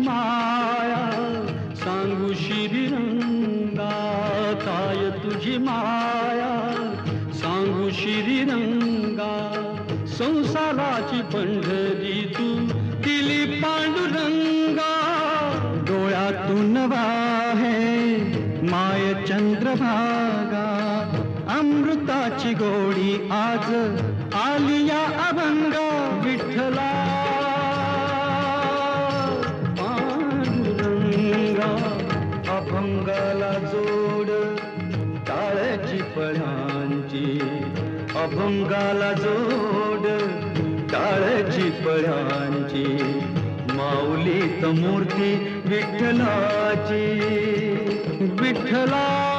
माया सांगू श्रीरंगा, काय तुझी माया सांगू श्रीरंगा. संसाराची पंढरी तू दिली पांडुरंगा, डोळ्यातून वाहे माय चंद्रभागा. अमृताची गोडी आज आली या अभंगा, विठ्ठला पांडुरंगा. अभंगाला जोड टाळ्याची पळांची, अभंगाला जोड टाळ्याची पळांची. माऊलीत मूर्ती विठ्ठलाची, विठ्ठला